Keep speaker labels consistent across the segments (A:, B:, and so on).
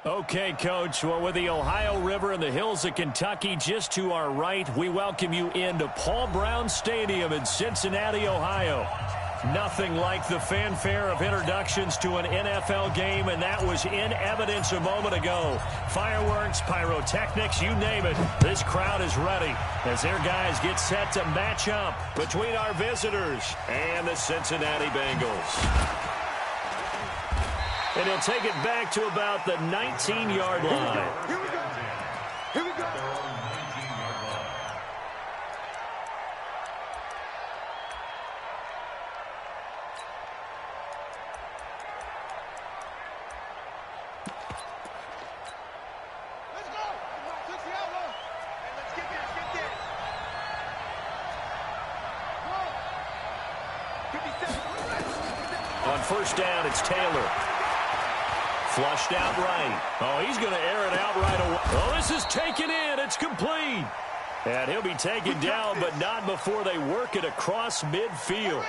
A: Okay, Coach. Well, with the Ohio River and the hills of Kentucky just to our right, we welcome you into Paul Brown Stadium in Cincinnati, Ohio. Nothing like the fanfare of introductions to an NFL game, and that was in evidence a moment ago. Fireworks, pyrotechnics, you name it. This crowd is ready as their guys get set to match up between our visitors and the Cincinnati Bengals. And he'll take it back to about the 19-yard line.
B: Here we go. Here we go. Let's go. Let's the outlaw. Hey, let's get there. Let's get there. Whoa. 57.
A: On first down, it's Taylor. Flushed out right. Oh, he's going to air it out right away. Oh, this is taken in. It's complete. And he'll be taken down, but not before they work it across midfield.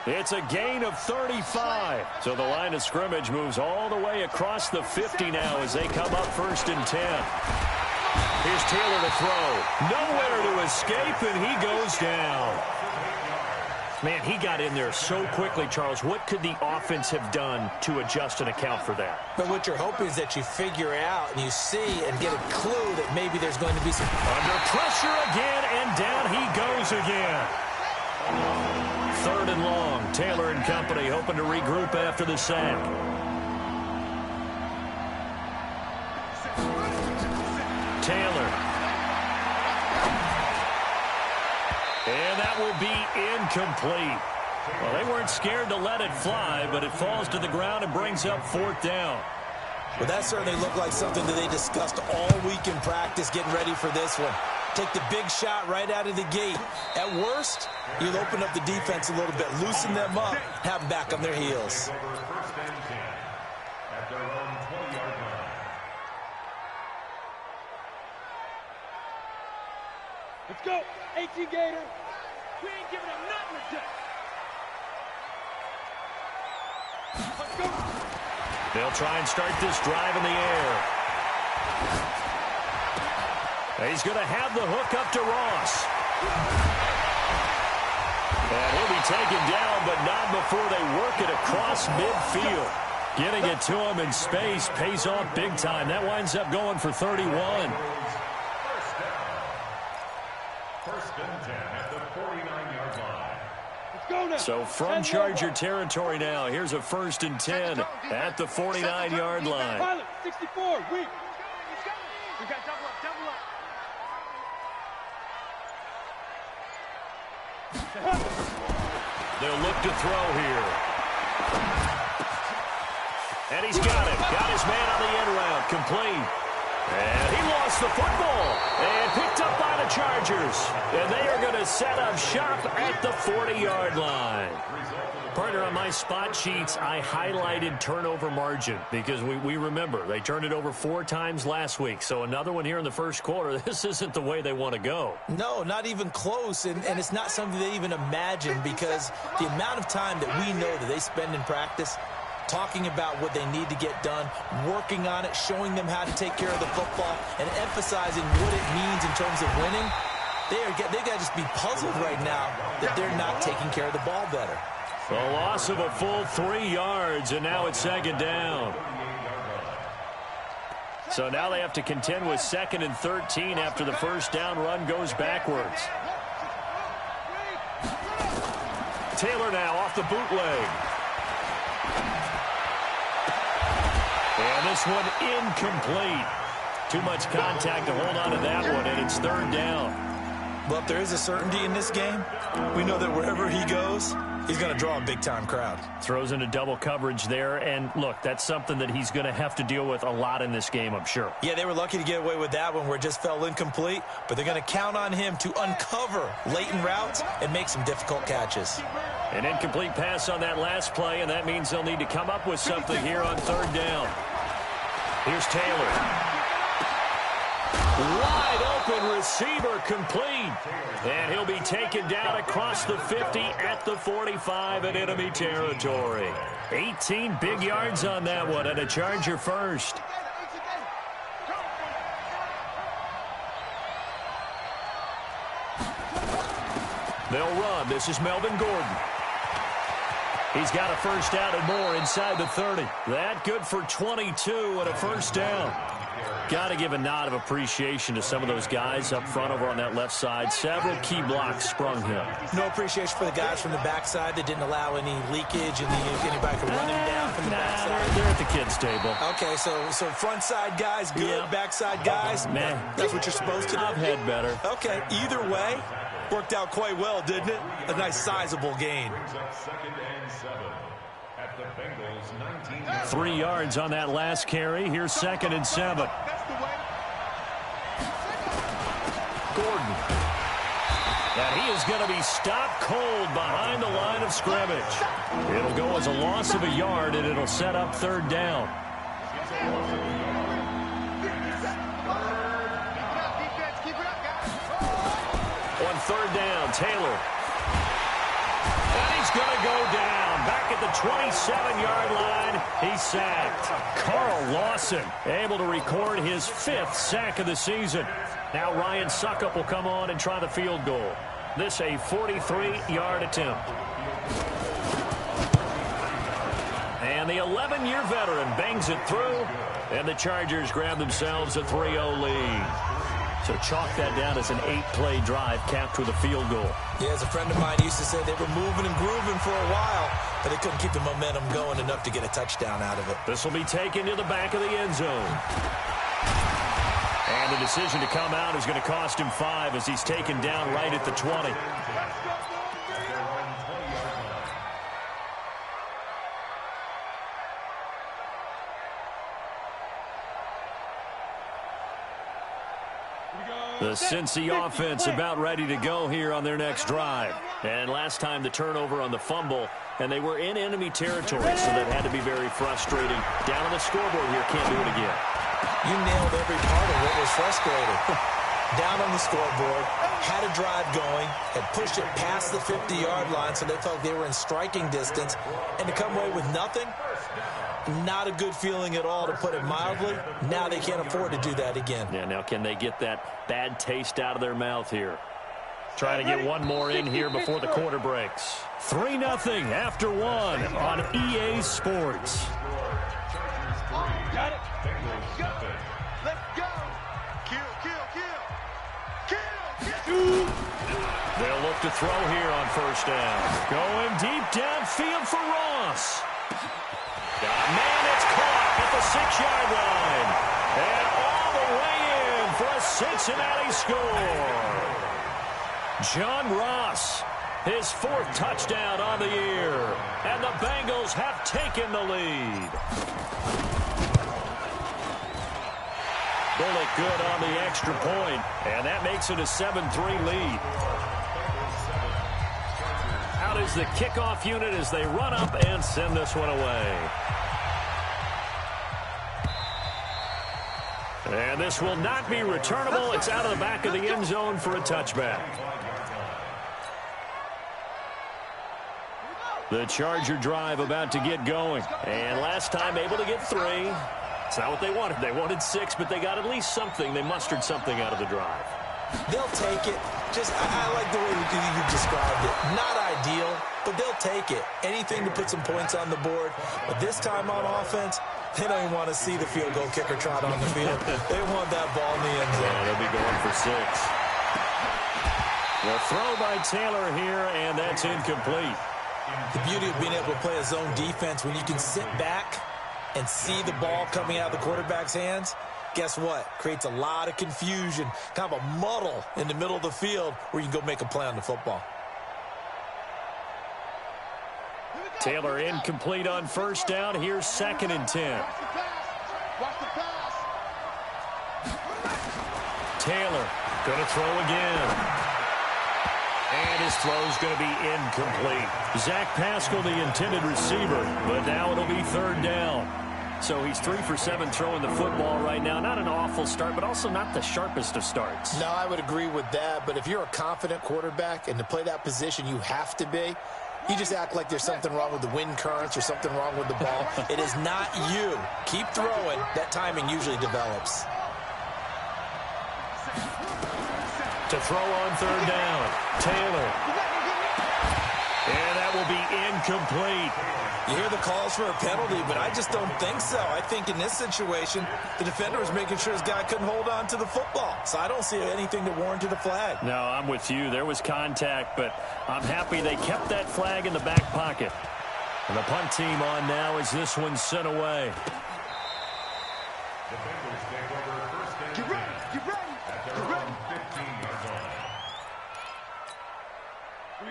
A: It's a gain of 35. So the line of scrimmage moves all the way across the 50 now as they come up first and 10. Here's Taylor to throw. Nowhere to escape, and he goes down. Man, he got in there so quickly, Charles. What could the offense have done to adjust and account for that?
C: But what you're hoping is that you figure out and you see and get a clue that maybe there's going to be some...
A: Under pressure again, and down he goes again. Third and long. Taylor and company hoping to regroup after the sack. Taylor. And that will be incomplete. Well, they weren't scared to let it fly, but it falls to the ground and brings up fourth down.
C: Well, that certainly looked like something that they discussed all week in practice, getting ready for this one. Take the big shot right out of the gate. At worst, you'll open up the defense a little bit, loosen them up, have them back on their heels.
B: Let's go. 18 Gator. We ain't giving up nothing today. Let's go.
A: They'll try and start this drive in the air. He's going to have the hook up to Ross. And he'll be taken down, but not before they work it across midfield. Getting it to him in space pays off big time. That winds up going for 31.
D: First and 10 at the 49-yard line.
B: Let's go now.
A: So from Charger territory now, here's a first and 10 at the 49-yard line.
B: Pilot, 64, weak. We got double up, double up.
A: They'll look to throw here. And he's got it. Got his man on the end route. Complete. And he lost the football. And picked up by the Chargers. And they are going to set up shop at the 40-yard line. Partner, on my spot sheets, I highlighted turnover margin because we remember they turned it over 4 times last week. So another one here in the first quarter. This isn't the way they want to go.
C: No, not even close, and it's not something they even imagine because the amount of time that we know that they spend in practice talking about what they need to get done, working on it, showing them how to take care of the football, and emphasizing what it means in terms of winning, they got to just be puzzled right now that they're not taking care of the ball better.
A: A loss of a full 3 yards, and now it's second down. So now they have to contend with 2nd and 13 after the first down run goes backwards. Taylor now off the bootleg. And this one incomplete. Too much contact to hold on to that one, and it's third down.
C: Well, if there is a certainty in this game, we know that wherever he goes, he's going to draw a big-time crowd.
A: Throws into double coverage there, and look, that's something that he's going to have to deal with a lot in this game, I'm sure.
C: Yeah, they were lucky to get away with that one where it just fell incomplete, but they're going to count on him to uncover latent routes and make some difficult catches.
A: An incomplete pass on that last play, and that means they'll need to come up with something here on third down. Here's Taylor. Wide open receiver complete. And he'll be taken down across the 50 at the 45 in enemy territory. 18 big yards on that one, and a Charger first. They'll run. This is Melvin Gordon. He's got a first down and more inside the 30. That good for 22 and a first down. Got to give a nod of appreciation to some of those guys up front over on that left side. Several key blocks sprung him.
C: No appreciation for the guys from the backside that didn't allow any leakage and anybody could run him down from the backside.
A: They're at the kids' table.
C: Okay, so front side guys good, backside guys,
A: man,
C: that's what you're supposed to do.
A: I've had better.
C: Okay, either way, worked out quite well, didn't it? A nice sizable gain.
A: 3 yards on that last carry. Here's 2nd and 7. Gordon. And he is going to be stopped cold behind the line of scrimmage. It'll go as a loss of a yard, and it'll set up 3rd down. On 3rd down, Taylor. And he's going to go down. Back at the 27-yard line, he's sacked. Carl Lawson able to record his 5th sack of the season. Now Ryan Suckup will come on and try the field goal. This a 43-yard attempt. And the 11-year veteran bangs it through, and the Chargers grab themselves a 3-0 lead. So chalk that down as an 8-play drive capped with a field goal.
C: Yeah, as a friend of mine used to say, they were moving and grooving for a while, but they couldn't keep the momentum going enough to get a touchdown out of it.
A: This will be taken to the back of the end zone. And the decision to come out is going to cost him 5 as he's taken down right at the 20. The Cincy offense about ready to go here on their next drive. And last time the turnover on the fumble, and they were in enemy territory, so that had to be very frustrating. Down on the scoreboard here, can't do it again.
C: You nailed every part of what was frustrating. Down on the scoreboard, had a drive going, had pushed it past the 50-yard line, so they felt they were in striking distance, and to come away with nothing, not a good feeling at all, to put it mildly. Now they can't afford to do that again.
A: Yeah, now can they get that bad taste out of their mouth here? Trying to get one more in here before the quarter breaks. 3-0 after 1 on EA Sports.
B: Got it. Let's go. Kill, kill, kill. Kill, kill.
A: They'll look to throw here on 1st down. Going deep downfield for Ross. Man, it's caught at the 6-yard line. And all the way in for a Cincinnati score. John Ross, his 4th touchdown on the year. And the Bengals have taken the lead. Bullock good on the extra point, and that makes it a 7-3 lead. Out is the kickoff unit as they run up and send this one away. And this will not be returnable. It's out of the back of the end zone for a touchback. The Charger drive about to get going. And last time able to get 3. It's not what they wanted. They wanted 6, but they got at least something. They mustered something out of the drive.
C: They'll take it. I like the way you described it. Not ideal, but they'll take it. Anything to put some points on the board. But this time on offense, they don't even want to see the field goal kicker trot on the field. They want that ball in the end zone.
A: Yeah, they'll be going for 6. The throw by Taylor here, and that's incomplete.
C: The beauty of being able to play a zone defense, when you can sit back and see the ball coming out of the quarterback's hands, guess what? Creates a lot of confusion, kind of a muddle in the middle of the field where you can go make a play on the football.
A: Taylor incomplete on 1st down. Here's 2nd and 10. Taylor going to throw again. And his throw's going to be incomplete. Zach Pascal, the intended receiver, but now it'll be 3rd down. So he's 3 for 7 throwing the football right now. Not an awful start, but also not the sharpest of starts.
E: No, I would agree with that. But if you're a confident quarterback and to play that position, you have to be.
C: You just act like there's something wrong with the wind currents or something wrong with the ball. It is not you. Keep throwing. That timing usually develops.
A: To throw on third down, Taylor. And that will be incomplete.
C: You hear the calls for a penalty, but I just don't think so. I think in this situation, the defender was making sure his guy couldn't hold on to the football. So I don't see anything to warrant a flag.
A: No, I'm with you. There was contact, but I'm happy they kept that flag in the back pocket. And the punt team on now as this one's sent away.
B: Get ready, get ready, get ready.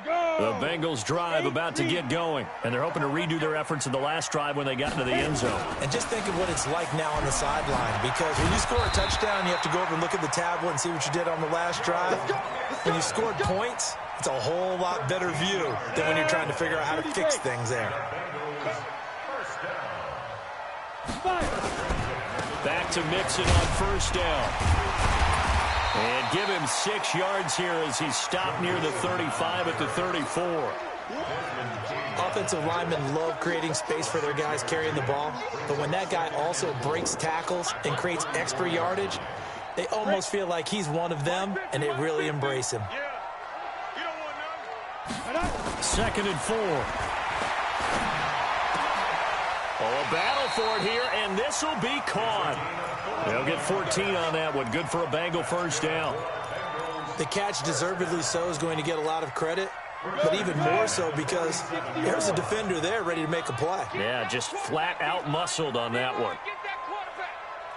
A: The Bengals drive about to get going, and they're hoping to redo their efforts in the last drive when they got into the end zone.
C: And just think of what it's like now on the sideline, because when you score a touchdown, you have to go over and look at the tablet and see what you did on the last drive. When you scored points, it's a whole lot better view than when you're trying to figure out how to fix things there.
A: Back to Mixon on first down. And give him 6 yards here as he's stopped near the 35 at the 34.
C: Offensive linemen love creating space for their guys carrying the ball, but when that guy also breaks tackles and creates extra yardage, they almost feel like he's one of them, and they really embrace him.
A: Second and 4. Oh, a battle for it here, and this will be caught. They'll get 14 on that one. Good for a Bengal first down.
C: The catch, deservedly so, is going to get a lot of credit, but even more so because there's a defender there ready to make a play.
A: Yeah, just flat out muscled on that one.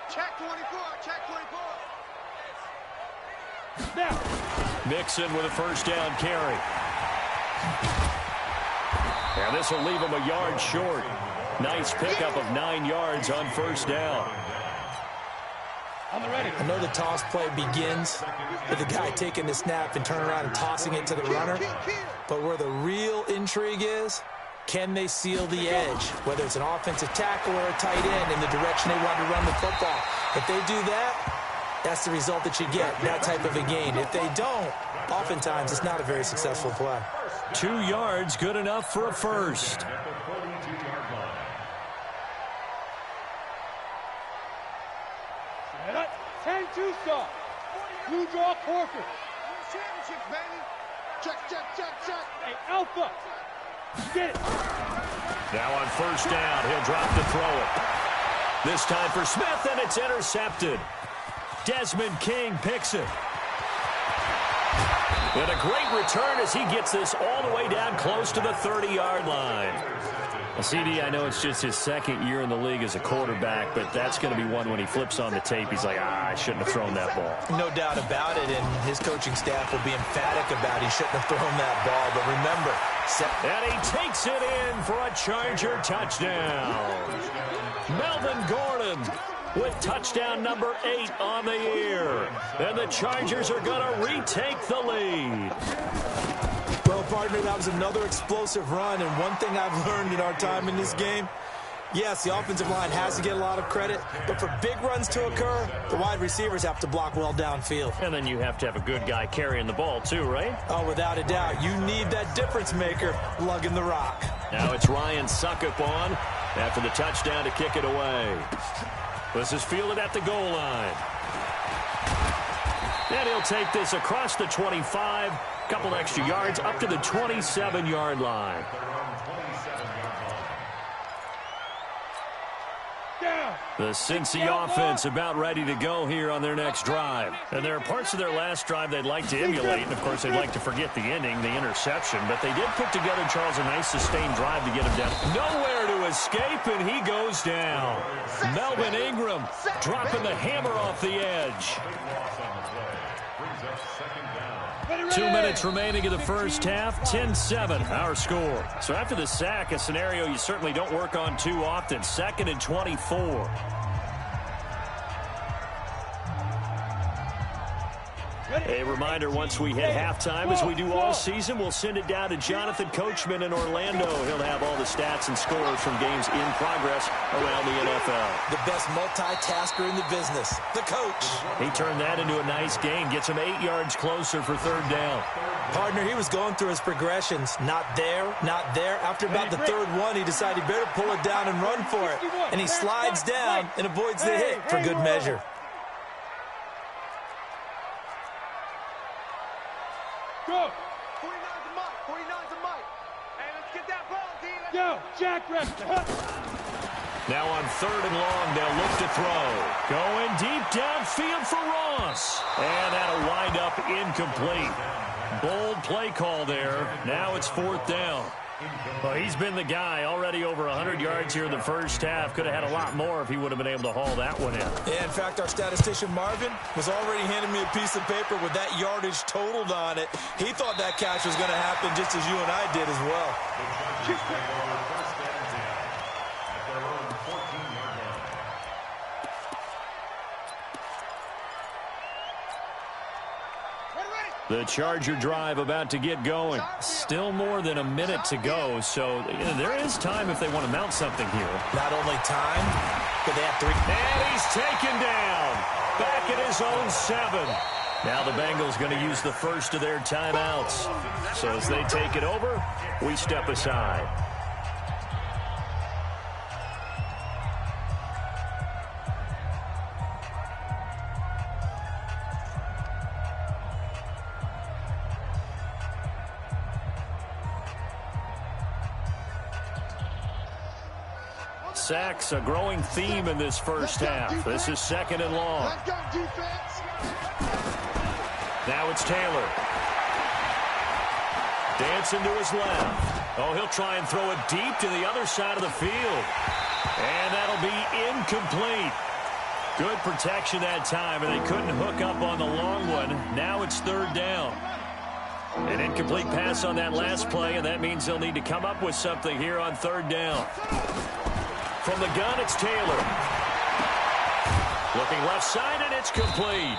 B: Check 24, check 24.
A: Now, Mixon with a first down carry. And this will leave him a yard short. Nice pickup of 9 yards on first down.
C: I know the toss play begins with the guy taking the snap and turning around and tossing it to the runner. But where the real intrigue is, can they seal the edge? Whether it's an offensive tackle or a tight end in the direction they want to run the football. If they do that, that's the result that you get, that type of a gain. If they don't, oftentimes it's not a very successful play.
A: 2 yards, good enough for a first.
E: Blue draw Corker.
B: Championship, baby. Check, check, check, check.
E: Hey, Alpha. Get it.
A: Now on first down, he'll drop to throw it. This time for Smith, and it's intercepted. Desmond King picks it. And a great return as he gets this all the way down close to the 30-yard line. Well, CD, I know it's just his second year in the league as a quarterback, but that's going to be one when he flips on the tape. He's like, I shouldn't have thrown that ball.
C: No doubt about it, and his coaching staff will be emphatic about he shouldn't have thrown that ball. But remember,
A: and he takes it in for a Charger touchdown. Melvin Gordon with touchdown number 8 on the year. And the Chargers are going to retake the lead.
C: Well, partner, that was another explosive run, and one thing I've learned in our time in this game, yes, the offensive line has to get a lot of credit, but for big runs to occur, the wide receivers have to block well downfield.
A: And then you have to have a good guy carrying the ball too, right?
C: Oh, without a doubt. You need that difference maker lugging the rock.
A: Now it's Ryan Suckup on after the touchdown to kick it away. This is fielded at the goal line. And he'll take this across the 25, couple extra yards up to the 27-yard line. The Cincy offense about ready to go here on their next drive. And there are parts of their last drive they'd like to emulate. And, of course, they'd like to forget the ending, the interception. But they did put together, Charles, a nice sustained drive to get him down. Nowhere to escape, and he goes down. Melvin Ingram dropping the hammer off the edge. 2 minutes remaining in the first half, 10-7, our score. So after the sack, a scenario you certainly don't work on too often, 2nd and 24. A reminder, once we hit halftime, as we do all season, we'll send it down to Jonathan Coachman in Orlando. He'll have all the stats and scores from games in progress around the NFL.
C: The best multitasker in the business, the coach.
A: He turned that into a nice gain, gets him 8 yards closer for third down.
C: Partner, he was going through his progressions. Not there, not there. After about the third one, he decided he better pull it down and run for it. And he slides down and avoids the hit for good measure.
E: Go.
B: 49's a mic. 49's a mic. Hey, let's get that ball, D.
E: Go. Jack Wrestler.
A: Now on third and long, they'll look to throw. Going deep downfield for Ross. And that'll wind up incomplete. Bold play call there. Now it's fourth down. Well, he's been the guy, already over 100 yards here in the first half. Could have had a lot more if he would have been able to haul that one in.
C: Yeah, in fact, our statistician Marvin was already handing me a piece of paper with that yardage totaled on it. He thought that catch was going to happen just as you and I did as well.
A: The Charger drive about to get going. Still more than a minute to go, so there is time if they want to mount something here.
C: Not only time, but they have three.
A: And he's taken down. Back at his own 7. Now the Bengals going to use the first of their timeouts. So as they take it over, we step aside. Sacks, a growing theme in this first half. This is second and long.
B: Let's go, defense.
A: Now it's Taylor. Dancing to his left. Oh, he'll try and throw it deep to the other side of the field. And that'll be incomplete. Good protection that time, and they couldn't hook up on the long one. Now it's third down. An incomplete pass on that last play, and that means they'll need to come up with something here on third down. From the gun, it's Taylor. Looking left side, and it's complete.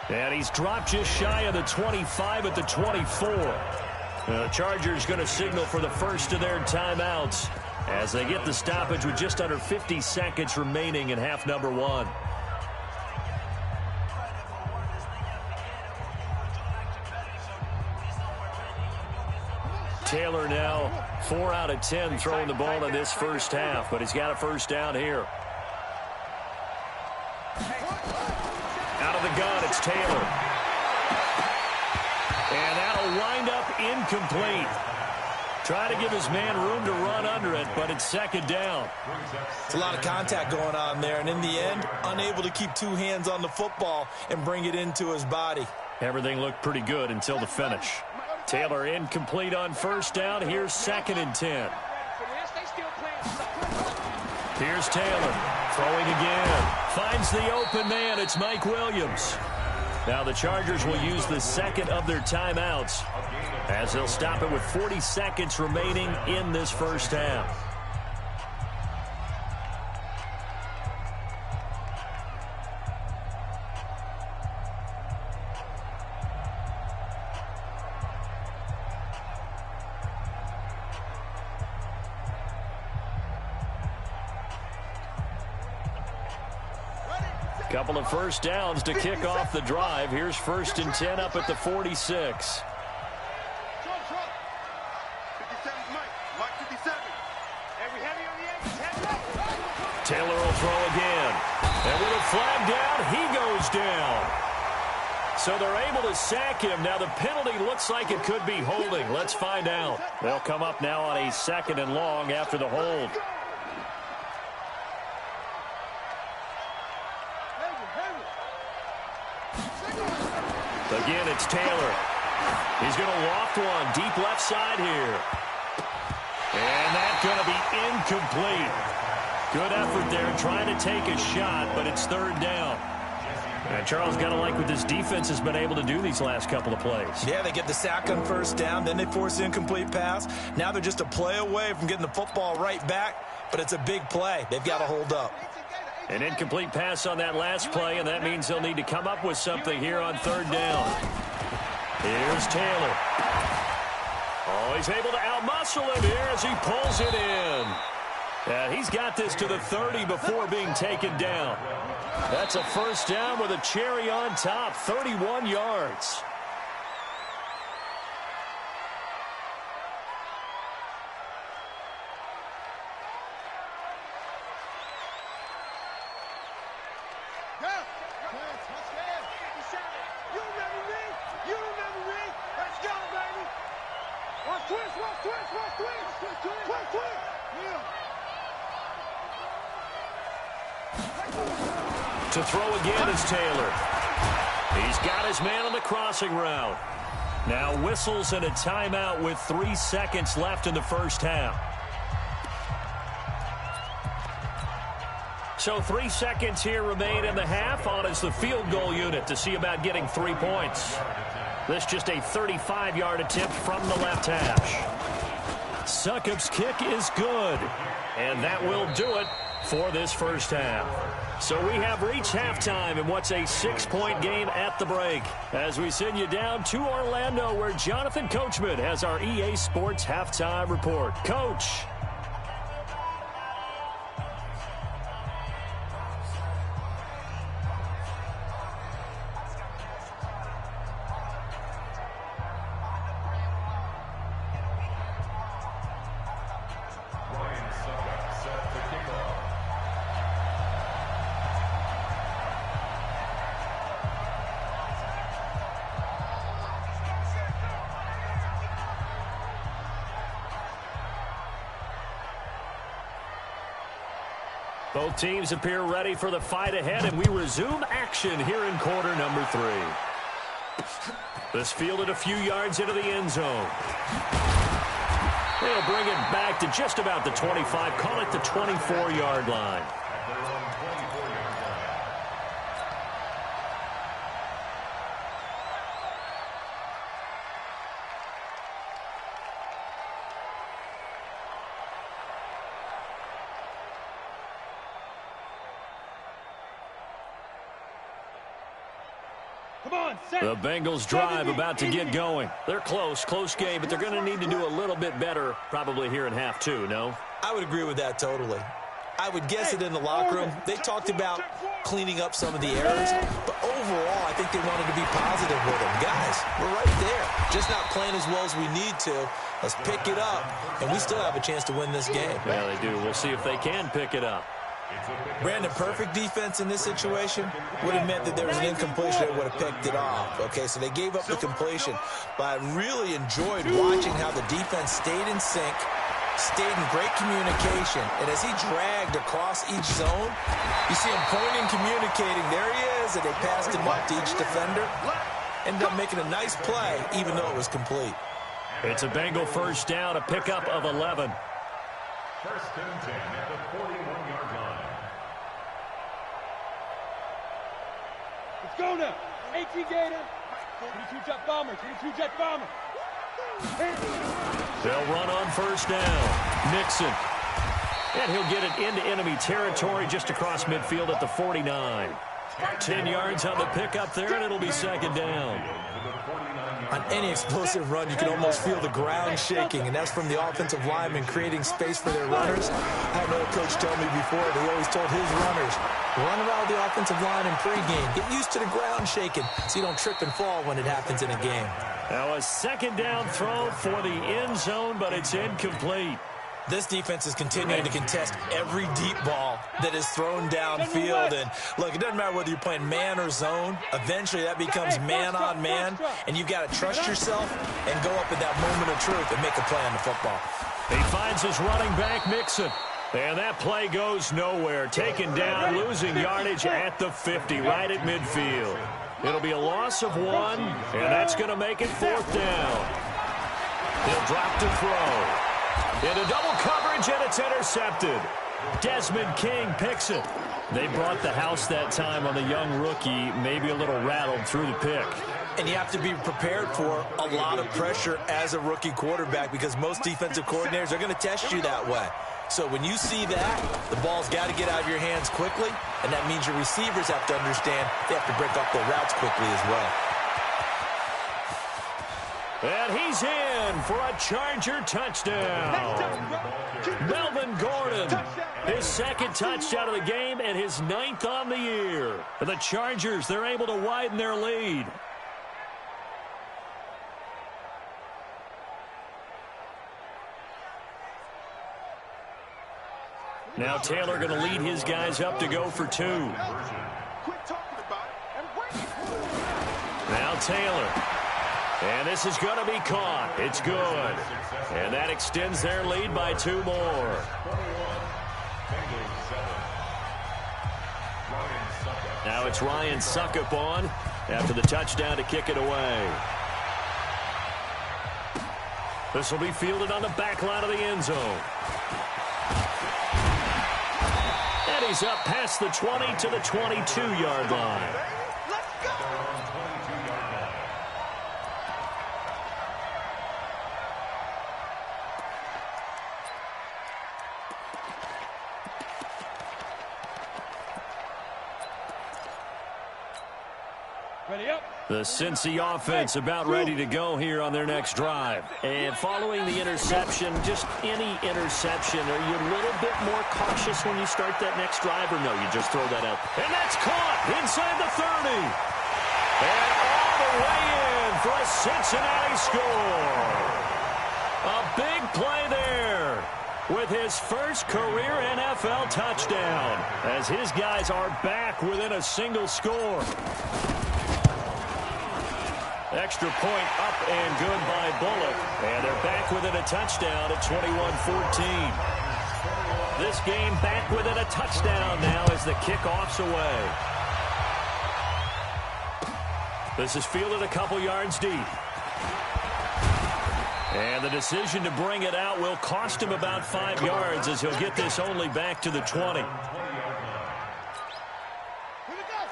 A: And he's dropped just shy of the 25 at the 24. The Chargers going to signal for the first of their timeouts as they get the stoppage with just under 50 seconds remaining in half number 1. Taylor now 4 out of 10 throwing the ball in this first half, but he's got a first down here. Out of the gun, it's Taylor. And that'll wind up incomplete. Try to give his man room to run under it, but it's second down.
C: It's a lot of contact going on there, and in the end, unable to keep 2 hands on the football and bring it into his body.
A: Everything looked pretty good until the finish. Taylor incomplete on first down. Here's second and 10. Here's Taylor throwing again. Finds the open man. It's Mike Williams. Now the Chargers will use the second of their timeouts as they'll stop it with 40 seconds remaining in this first half. Couple of first downs to kick off the drive. Here's first and 10 up at the 46. Taylor will throw again. And with a flag down, he goes down. So they're able to sack him. Now the penalty looks like it could be holding. Let's find out. They'll come up now on a second and long after the hold. Again, it's Taylor. He's going to loft one deep left side here. And that's going to be incomplete. Good effort there trying to take a shot, but it's third down. And Charles, got to like what this defense has been able to do these last couple of plays.
C: Yeah, they get the sack on first down, then they force the incomplete pass. Now they're just a play away from getting the football right back, but it's a big play. They've got to hold up.
A: An incomplete pass on that last play, and that means they'll need to come up with something here on third down. Here's Taylor. Oh, he's able to outmuscle him here as he pulls it in. Yeah, he's got this to the 30 before being taken down. That's a first down with a cherry on top, 31 yards. To throw again is Taylor. He's got his man on the crossing route. Now whistles and a timeout with 3 seconds left in the first half. So 3 seconds here remain in the half. On is the field goal unit to see about getting 3 points. This just a 35-yard attempt from the left hash. Succop's kick is good. And that will do it for this first half. So we have reached halftime in what's a 6-point game at the break. As we send you down to Orlando, where Jonathan Coachman has our EA Sports halftime report. Coach. Both teams appear ready for the fight ahead, and we resume action here in quarter number 3. This fielded a few yards into the end zone. They'll bring it back to just about the 25, call it the 24-yard line. The Bengals drive about to get going. They're close game, but they're going to need to do a little bit better probably here in half 2, no?
C: I would agree with that totally. I would guess it in the locker room. They talked about cleaning up some of the errors, but overall, I think they wanted to be positive with them. Guys, we're right there. Just not playing as well as we need to. Let's pick it up, and we still have a chance to win this game.
A: Yeah, they do. We'll see if they can pick it up.
C: Brandon, perfect defense in this situation would have meant that there was an incompletion that would have picked it off. Okay, so they gave up the completion, but I really enjoyed watching how the defense stayed in sync, stayed in great communication, and as he dragged across each zone, you see him pointing, communicating. There he is, and they passed him up to each defender. Ended up making a nice play, even though it was complete.
A: It's a Bengal first down, a pickup of 11.
D: First and 10 at the 41-yard line.
E: Let's go now. 18 Gator. 22 jet bomber. 22 jet bomber.
A: They'll run on first down. Nixon. And he'll get it into enemy territory just across midfield at the 49. 10 yards on the pickup there, and it'll be second down.
C: On any explosive run, you can almost feel the ground shaking, and that's from the offensive linemen creating space for their runners. I had another coach tell me before, they always told his runners, run around the offensive line in pregame. Get used to the ground shaking so you don't trip and fall when it happens in a game.
A: Now a second down throw for the end zone, but it's incomplete.
C: This defense is continuing to contest every deep ball that is thrown downfield. And, look, it doesn't matter whether you're playing man or zone. Eventually, that becomes man-on-man, and you've got to trust yourself and go up at that moment of truth and make a play on the football.
A: He finds his running back, Mixon. And that play goes nowhere. Taken down, losing yardage at the 50, right at midfield. It'll be a loss of 1, and that's going to make it fourth down. He'll drop to throw. Into double coverage, and it's intercepted. Desmond King picks it. They brought the house that time on the young rookie, maybe a little rattled through the pick.
C: And you have to be prepared for a lot of pressure as a rookie quarterback because most defensive coordinators are going to test you that way. So when you see that, the ball's got to get out of your hands quickly, and that means your receivers have to understand they have to break off their routes quickly as well.
A: And he's in for a Charger touchdown. Melvin Gordon, his second touchdown of the game and his 9th on the year. The Chargers, they're able to widen their lead. Now Taylor going to lead his guys up to go for 2. Now Taylor. And this is going to be caught. It's good. And that extends their lead by 2 more. Now it's Ryan Suckup on after the touchdown to kick it away. This will be fielded on the back line of the end zone. And he's up past the 20 to the 22-yard line. The Cincy offense about ready to go here on their next drive. And following the interception, just any interception, are you a little bit more cautious when you start that next drive, or no, you just throw that out? And that's caught inside the 30. And all the way in for a Cincinnati score. A big play there with his first career NFL touchdown, as his guys are back within a single score. Extra point up and good by Bullock. And they're back within a touchdown at 21-14. This game back within a touchdown now as the kickoff's away. This is fielded a couple yards deep. And the decision to bring it out will cost him about 5 yards as he'll get this only back to the 20.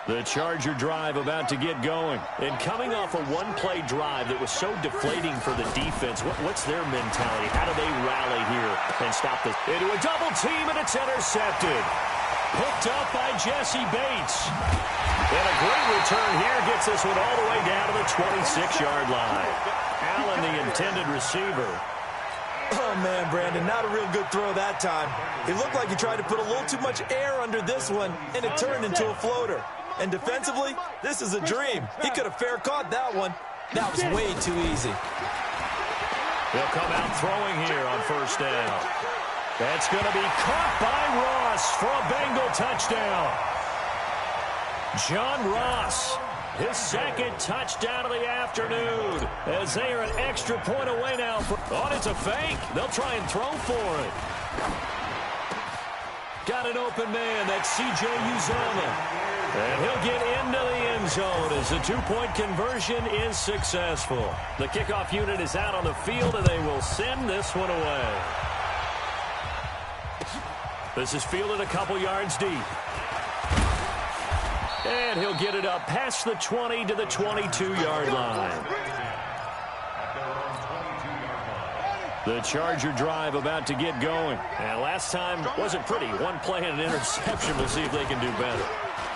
A: The Charger drive about to get going. And coming off a one-play drive that was so deflating for the defense, what's their mentality? How do they rally here and stop this? Into a double team, and it's intercepted. Picked up by Jesse Bates. And a great return here gets this one all the way down to the 26-yard line. Allen, the intended receiver.
C: Oh, man, Brandon, not a real good throw that time. It looked like he tried to put a little too much air under this one, and it turned into a floater. And defensively, this is a dream. He could have fair caught that one. That was way too easy.
A: They'll come out throwing here on first down. That's going to be caught by Ross for a Bengal touchdown. John Ross, his second touchdown of the afternoon, as they are an extra point away now. Oh, it's a fake. They'll try and throw for it. Got an open man. That's C.J. Uzomah. And he'll get into the end zone as the two-point conversion is successful. The kickoff unit is out on the field, and they will send this one away. This is fielded a couple yards deep. And he'll get it up past the 20 to the 22-yard line. The Charger drive about to get going. And last time wasn't pretty. One play and an interception. We'll see if they can do better.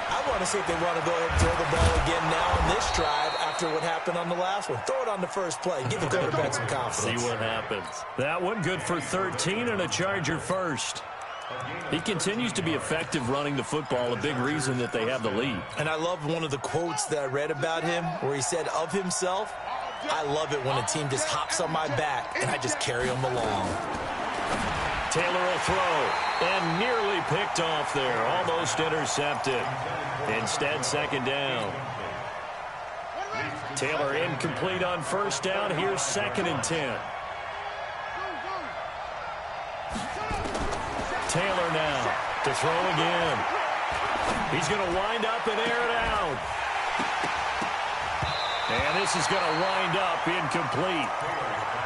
C: I want to see if they want to go ahead and throw the ball again now on this drive after what happened on the last one. Throw it on the first play. Give the quarterback some confidence.
A: See what happens. That one good for 13 and a Charger first. He continues to be effective running the football, a big reason that they have the lead.
C: And I love one of the quotes that I read about him where he said of himself, I love it when a team just hops on my back and I just carry them along.
A: Taylor will throw and nearly picked off there, almost intercepted. Instead, second down. Taylor incomplete on first down. Here's 2nd and 10. Taylor now to throw again. He's going to wind up and air it out. And this is going to wind up incomplete.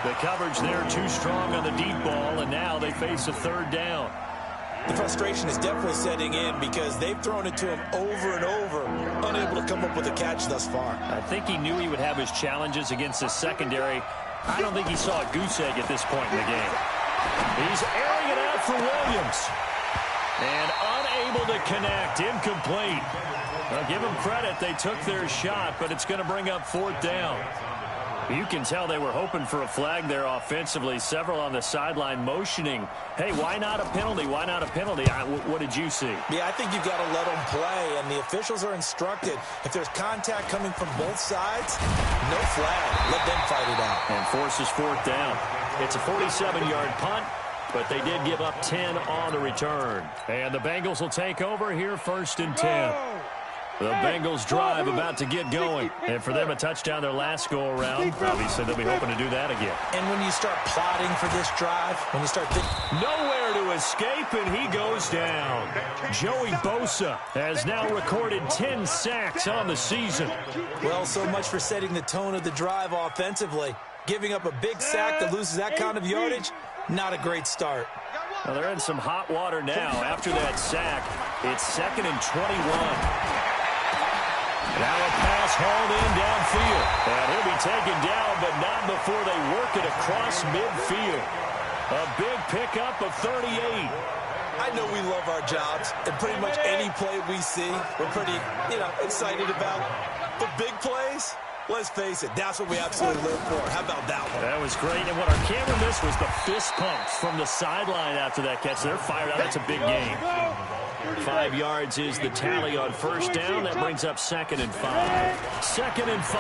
A: The coverage there too strong on the deep ball, and now they face a 3rd down.
C: The frustration is definitely setting in because they've thrown it to him over and over, unable to come up with a catch thus far.
A: I think he knew he would have his challenges against his secondary. I don't think he saw a goose egg at this point in the game. He's airing it out for Williams. And unable to connect. Incomplete. Well, give them credit. They took their shot, but it's going to bring up 4th down. You can tell they were hoping for a flag there offensively. Several on the sideline motioning, hey, why not a penalty? Why not a penalty? What did you see?
C: Yeah, I think you've got to let them play, and the officials are instructed. If there's contact coming from both sides, no flag. Let them fight it out.
A: And forces 4th down. It's a 47-yard punt, but they did give up 10 on the return. And the Bengals will take over here 1st and 10. The Bengals drive about to get going. And for them, a touchdown their last go-around. Obviously, they'll be hoping to do that again.
C: And when you start plotting for this drive, when you start thinking...
A: Nowhere to escape, and he goes down. Joey Bosa has now recorded 10 sacks on the season.
C: Well, so much for setting the tone of the drive offensively. Giving up a big sack that loses that kind of yardage, not a great start.
A: Well, they're in some hot water now. After that sack, it's 2nd and 21. Now a pass hauled in downfield. And he'll be taken down, but not before they work it across midfield. A big pickup of 38.
C: I know we love our jobs, and pretty much any play we see, we're pretty, excited about. The big plays, let's face it, that's what we absolutely live for. How about that one?
A: That was great, and what our camera missed was the fist pumps from the sideline after that catch. They're fired out. That's a big game. 5 yards is the tally on 1st down. That brings up 2nd and 5. 2nd and 5.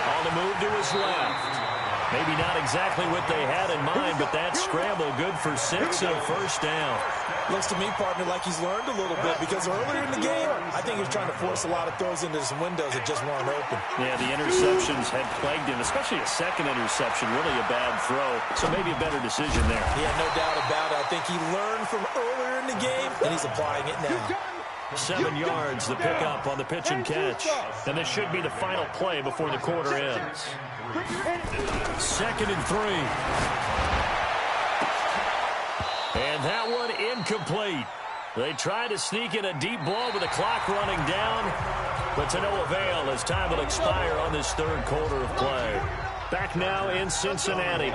A: On the move to his left. Maybe not exactly what they had in mind, but that scramble good for 6 and a 1st down.
C: Looks to me, partner, like he's learned a little bit, because earlier in the game, I think he was trying to force a lot of throws into some windows that just weren't open.
A: Yeah, the interceptions had plagued him, especially a second interception, really a bad throw. So maybe a better decision there.
C: Yeah, no doubt about it. I think he learned from earlier in the game, and he's applying it now.
A: 7 yards, the pickup on the pitch and catch. And this should be the final play before the quarter ends. 2nd and 3. And that one incomplete. They try to sneak in a deep ball with the clock running down, but to no avail as time will expire on this 3rd quarter of play. Back now in Cincinnati.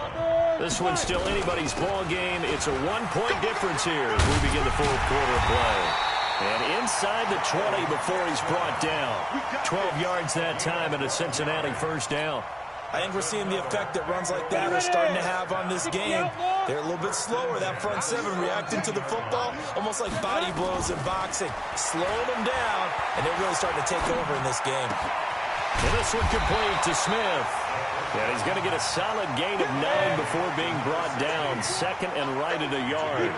A: This one's still anybody's ball game. It's a 1-point difference here as we begin the 4th quarter of play. And inside the 20 before he's brought down. 12 yards that time and a Cincinnati 1st down.
C: I think we're seeing the effect that runs like that are starting to have on this game. They're a little bit slower, that front 7 reacting to the football, almost like body blows in boxing. Slowing them down, and they're really starting to take over in this game.
A: And this one complete to Smith. And he's going to get a solid gain of 9 before being brought down. 2nd and right at a yard.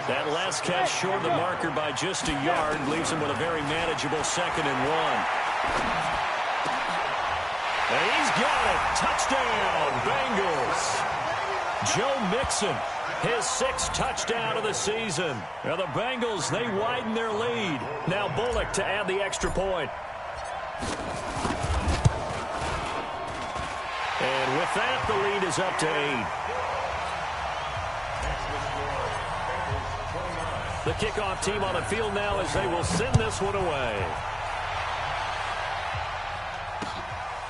A: That last catch short of the marker by just a yard leaves him with a very manageable 2nd and 1. And he's got it. Touchdown, Bengals. Joe Mixon, his 6th touchdown of the season. Now the Bengals, they widen their lead. Now Bullock to add the extra point. And with that, the lead is up to 8. The kickoff team on the field now as they will send this one away.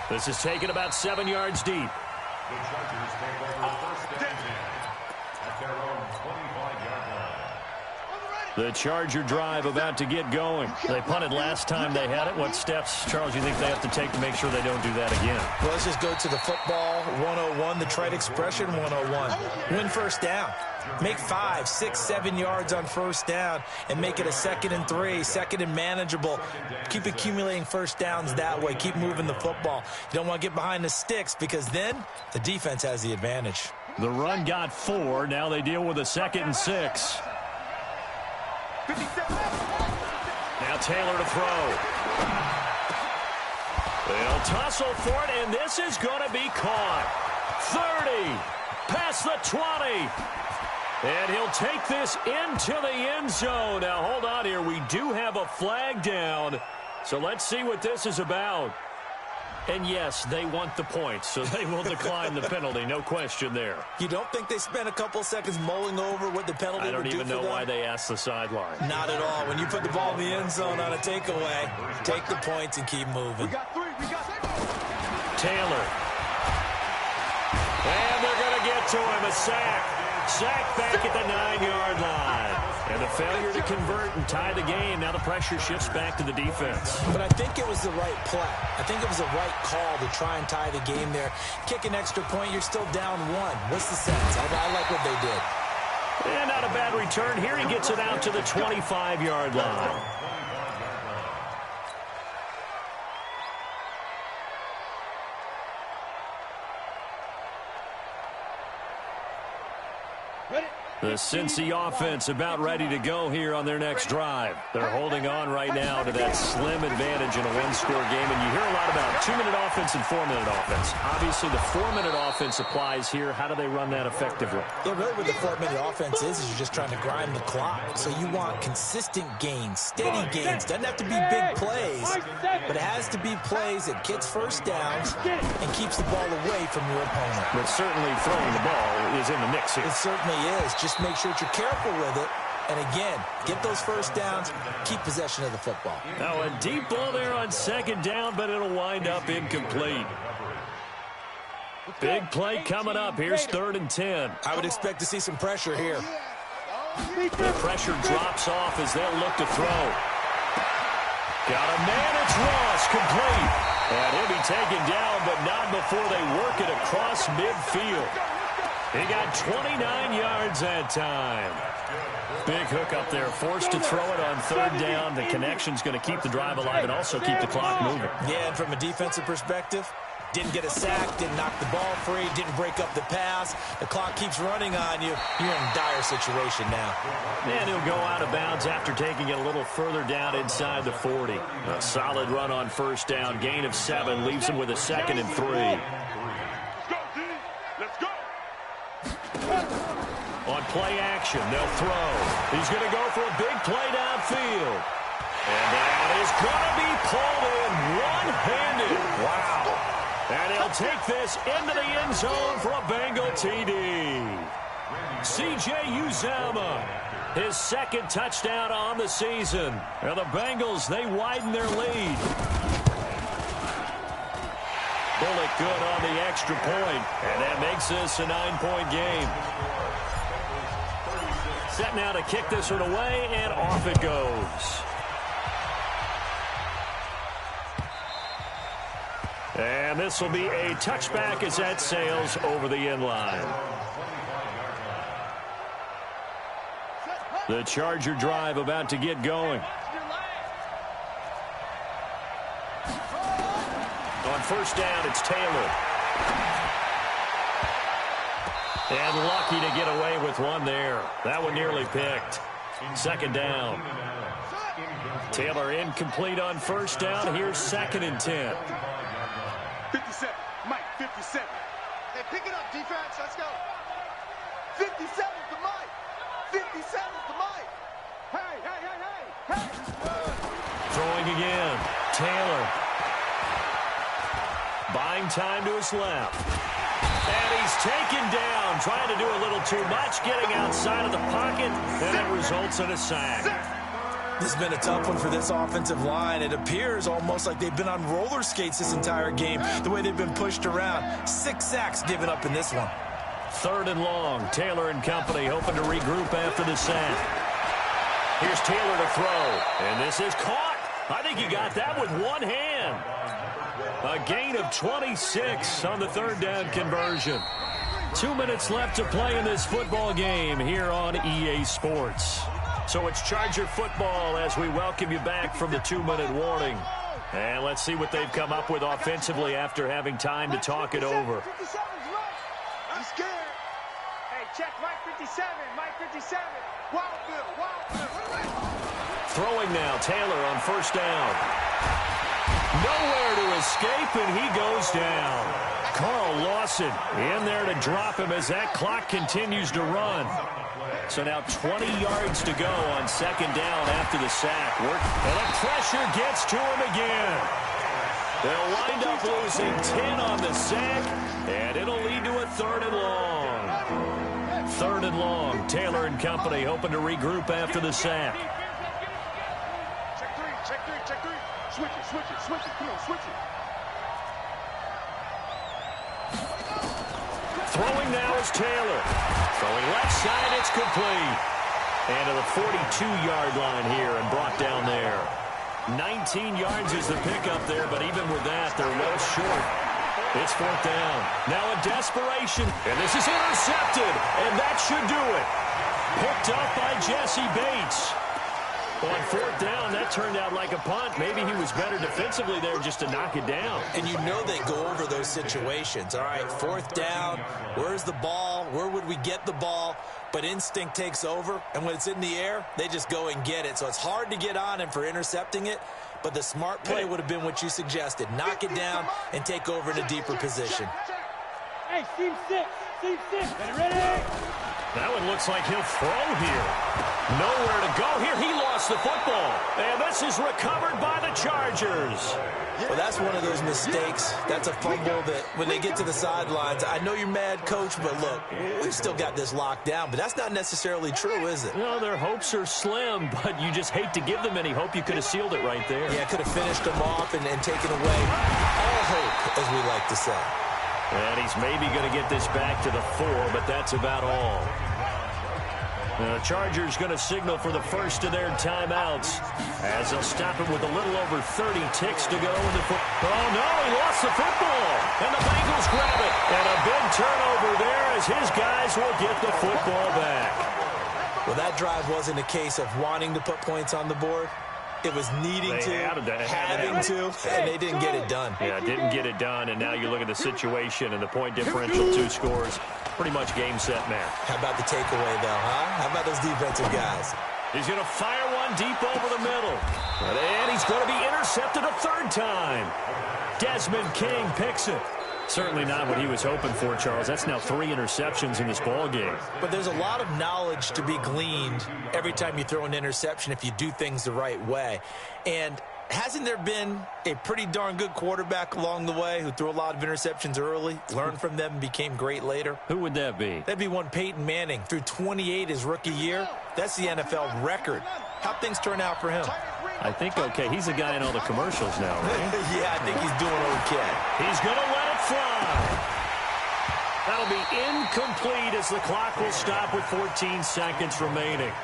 A: This is taken about 7 yards deep.
D: The Chargers take over 1st and 10 at their own 25-yard line.
A: The Charger drive about to get going. They punted last time they had it. What steps, Charles, you think they have to take to make sure they don't do that again?
C: Well, let's just go to the football 101, the trite expression 101. Win 1st down. Make 5, 6, 7 yards on 1st down and make it a 2nd and 3, 2nd and manageable. Keep accumulating 1st downs that way. Keep moving the football. You don't want to get behind the sticks because then the defense has the advantage.
A: The run got 4. Now they deal with a 2nd and 6. Now Taylor to throw. They'll tussle for it, and this is going to be caught. 30, past the 20. And he'll take this into the end zone. Now, hold on here. We do have a flag down. So let's see what this is about. And, yes, they want the points, so they will decline the penalty. No question there.
C: You don't think they spent a couple seconds mulling over what the penalty would do for them?
A: I don't even know why they asked the sideline.
C: Not at all. When you put the ball in the end zone on a takeaway, take the points and keep moving.
A: Taylor. And they're going to get to him. A sack. Sacked back at the 9-yard line. And the failure to convert and tie the game. Now the pressure shifts back to the defense.
C: But I think it was the right play. I think it was the right call to try and tie the game there. Kick an extra point, you're still down 1. What's the sense? I like what they did.
A: And not a bad return. Here he gets it out to the 25-yard line. The Cincy offense about ready to go here on their next drive. They're holding on right now to that slim advantage in a one-score game. And you hear a lot about 2-minute offense and 4-minute offense. Obviously, the 4-minute offense applies here. How do they run that effectively?
C: Yeah, really what the 4-minute offense is you're just trying to grind the clock. So you want consistent gains, steady gains. Doesn't have to be big plays, but it has to be plays that gets first downs and keeps the ball away from your opponent.
A: But certainly throwing the ball is in the mix here.
C: It certainly is. Just make sure that you're careful with it. And again, get those first downs, keep possession of the football.
A: Now a deep ball there on second down, but it'll wind up incomplete. Big play coming up. Here's 3rd and 10.
C: I would expect to see some pressure here.
A: The pressure drops off as they'll look to throw. Got a man, it's Ross, complete. And he'll be taken down, but not before they work it across midfield. He got 29 yards that time. Big hook up there, forced to throw it on 3rd down. The connection's going to keep the drive alive and also keep the clock moving.
C: Yeah, and from a defensive perspective, didn't get a sack, didn't knock the ball free, didn't break up the pass. The clock keeps running on you. You're in a dire situation now.
A: And he'll go out of bounds after taking it a little further down inside the 40. A solid run on 1st down. Gain of 7 leaves him with a 2nd and 3. On play action, they'll throw. He's going to go for a big play downfield. And that is going to be pulled in one-handed. Wow. And he'll take this into the end zone for a Bengal TD. C.J. Uzomah, his 2nd touchdown on the season. And the Bengals, they widen their lead. Bullock good on the extra point. And that makes this a 9-point game. Set now to kick this one away, and off it goes. And this will be a touchback as that sails over the end line. The Charger drive about to get going. On 1st down, it's Taylor. And lucky to get away with one there. That one nearly picked. 2nd down. Taylor incomplete on 1st down. Here's 2nd and 10.
B: 57. Mike, 57. Hey, pick it up, defense. Let's go. 57's the Mike. 57's the Mike. Hey, hey, hey, hey, hey.
A: Throwing again. Taylor. Buying time to his left. And he's taken down, trying to do a little too much, getting outside of the pocket, and it results in a sack.
C: This has been a tough one for this offensive line. It appears almost like they've been on roller skates this entire game, the way they've been pushed around. 6 sacks given up in this one.
A: 3rd and long. Taylor and company hoping to regroup after the sack. Here's Taylor to throw, and this is caught. I think he got that with one hand. A gain of 26 on the 3rd down conversion. 2 minutes left to play in this football game here on EA Sports. So it's Charger football as we welcome you back from the 2-minute warning. And let's see what they've come up with offensively after having time to talk it over.
B: 57's right. I'm scared. Hey, check Mike 57. Mike 57. Wildfield.
A: Throwing now, Taylor on 1st down. Nowhere to escape, and he goes down. Carl Lawson in there to drop him as that clock continues to run. So now 20 yards to go on 2nd down after the sack. And the pressure gets to him again. They'll wind up losing 10 on the sack, and it'll lead to a 3rd and long. 3rd and long. Taylor and company hoping to regroup after the sack.
B: Check three. Switch it. Come on, switch it.
A: Throwing now is Taylor. Throwing left side, it's complete. And to the 42-yard line here and brought down there. 19 yards is the pickup there, but even with that, they're well short. It's fourth down. Now a desperation, and this is intercepted, and that should do it. Picked up by Jesse Bates. On fourth down, that turned out like a punt. Maybe he was better defensively there just to knock it down.
C: And you know they go over those situations. All right, fourth down, where's the ball? Where would we get the ball? But instinct takes over, and when it's in the air, they just go and get it. So it's hard to get on him for intercepting it, but the smart play would have been what you suggested. Knock it down and take over in a deeper position.
E: Hey, seam six. Ready?
A: That one looks like he'll throw here. Nowhere to go here. He lost the football. And this is recovered by the Chargers.
C: Well, that's one of those mistakes. That's a fumble that when they get to the sidelines, I know you're mad, Coach, but look, we've still got this locked down. But that's not necessarily true, is it?
A: No, their hopes are slim, but you just hate to give them any hope. You could have sealed it right there.
C: Yeah, could have finished them off and taken away all hope, as we like to say.
A: And he's maybe going to get this back to the 4, but that's about all. The Chargers going to signal for the first of their timeouts as they'll stop it with a little over 30 ticks to go. Oh, no, he lost the football. And the Bengals grab it. And a big turnover there as his guys will get the football back.
C: Well, that drive wasn't a case of wanting to put points on the board. It was needing having to, and they didn't get it done.
A: Yeah, didn't get it done, and now you look at the situation and the point differential, 2 scores. Pretty much game, set, match.
C: How about the takeaway, though, huh? How about those defensive guys?
A: He's going to fire one deep over the middle. And he's going to be intercepted a 3rd time. Desmond King picks it. Certainly not what he was hoping for, Charles. That's now 3 interceptions in this ball game.
C: But there's a lot of knowledge to be gleaned every time you throw an interception if you do things the right way. And hasn't there been a pretty darn good quarterback along the way who threw a lot of interceptions early, learned from them, and became great later?
A: Who would that be?
C: That'd be one Peyton Manning. Threw 28 his rookie year. That's the NFL record. How'd things turn out for him?
A: I think okay. He's a guy in all the commercials now, right?
C: Yeah, I think he's doing okay.
A: He's going to let it fly. That'll be incomplete as the clock will stop with 14 seconds remaining.
D: It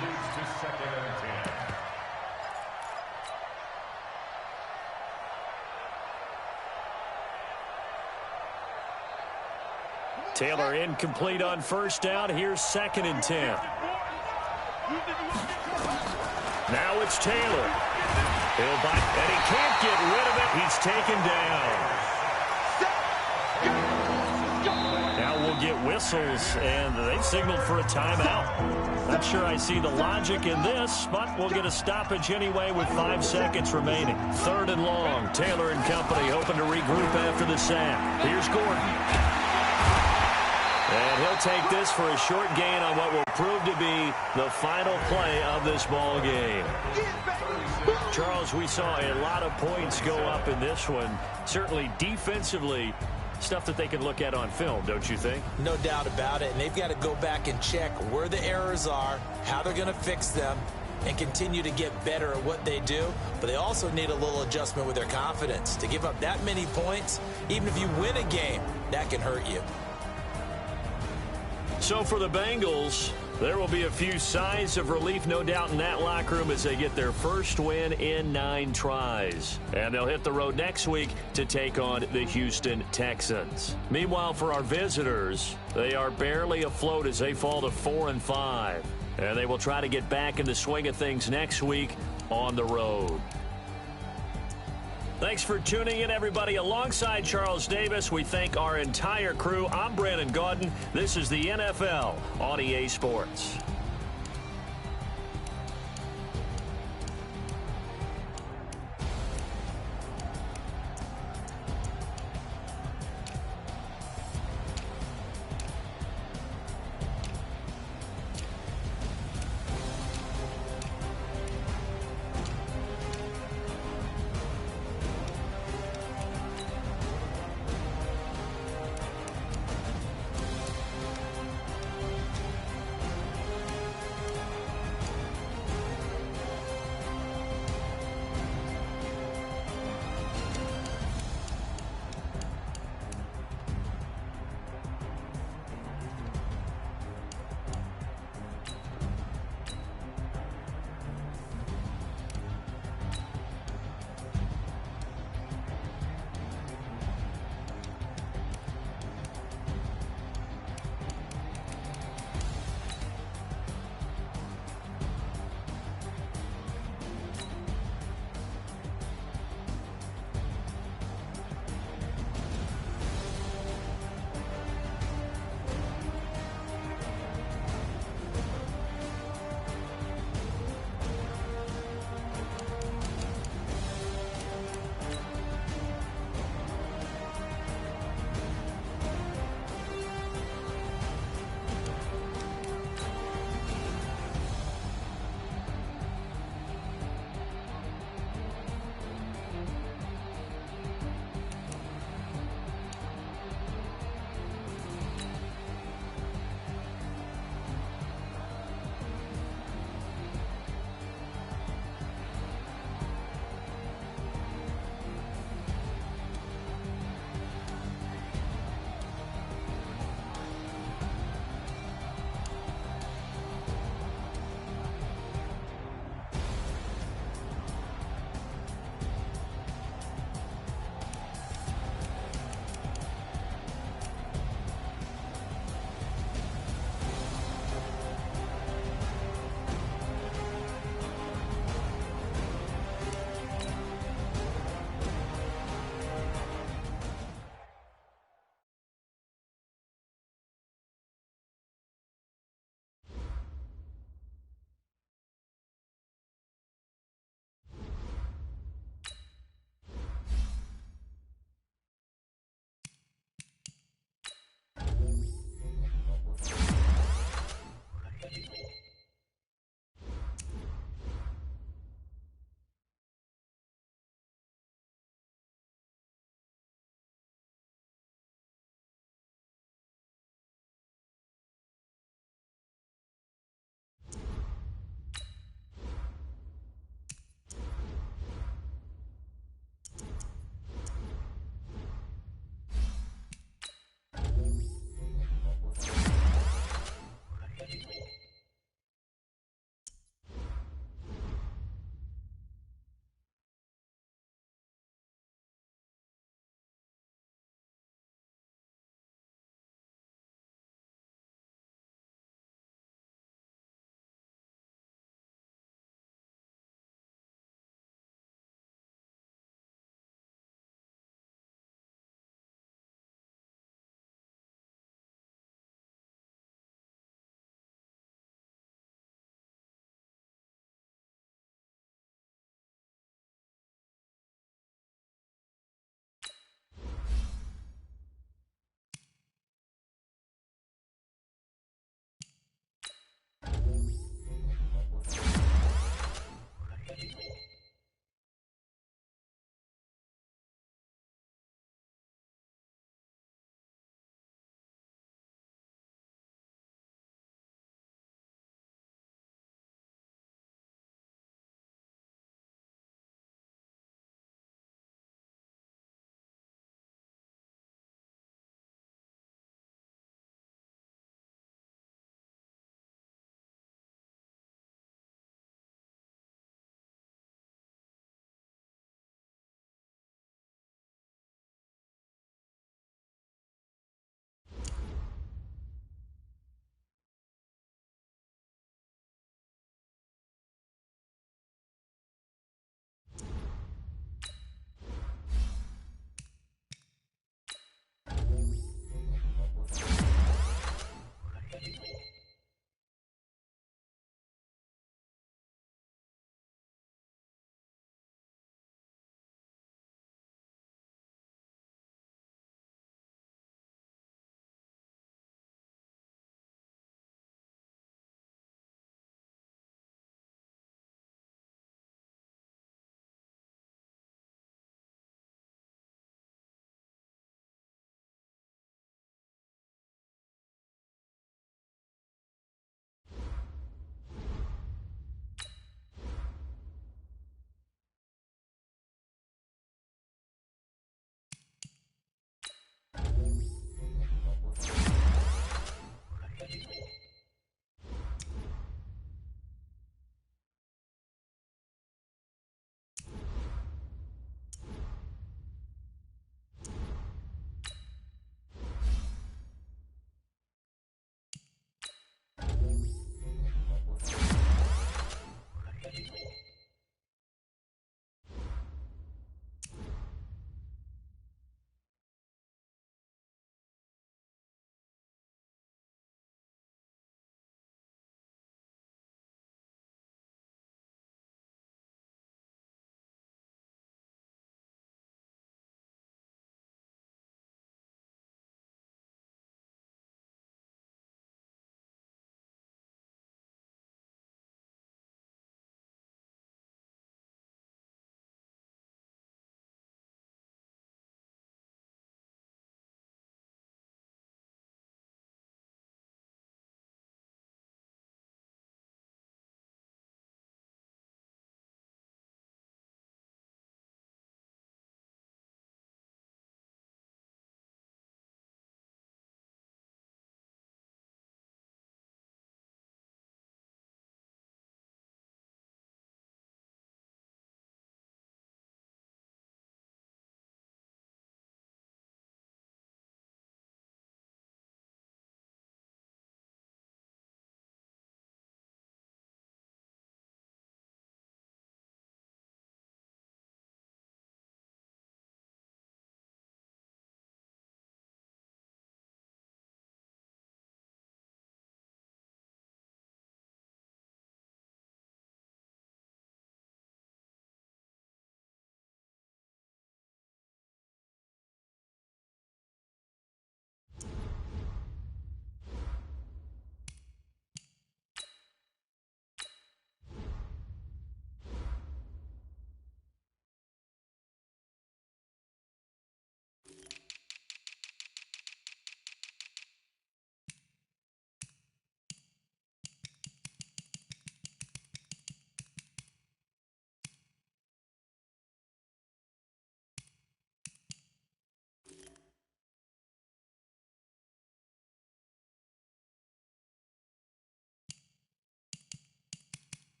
D: moves to 2nd and 10.
A: Taylor incomplete on first down. Here's 2nd and 10. Now it's Taylor. He'll bite, and he can't get rid of it. He's taken down. Now we'll get whistles, and they've signaled for a timeout. Not sure I see the logic in this, but we'll get a stoppage anyway with 5 seconds remaining. 3rd and long. Taylor and company hoping to regroup after the sack. Here's Gordon. And he'll take this for a short gain on what will prove to be the final play of this ball game. Charles, we saw a lot of points go up in this one. Certainly defensively, stuff that they can look at on film, don't you think?
C: No doubt about it. And they've got to go back and check where the errors are, how they're going to fix them, and continue to get better at what they do. But they also need a little adjustment with their confidence. To give up that many points, even if you win a game, that can hurt you.
A: So for the Bengals, there will be a few sighs of relief, no doubt, in that locker room as they get their first win in 9 tries. And they'll hit the road next week to take on the Houston Texans. Meanwhile, for our visitors, they are barely afloat as they fall to 4-5. And they will try to get back in the swing of things next week on the road. Thanks for tuning in, everybody. Alongside Charles Davis, we thank our entire crew. I'm Brandon Gaudin. This is the NFL on EA Sports.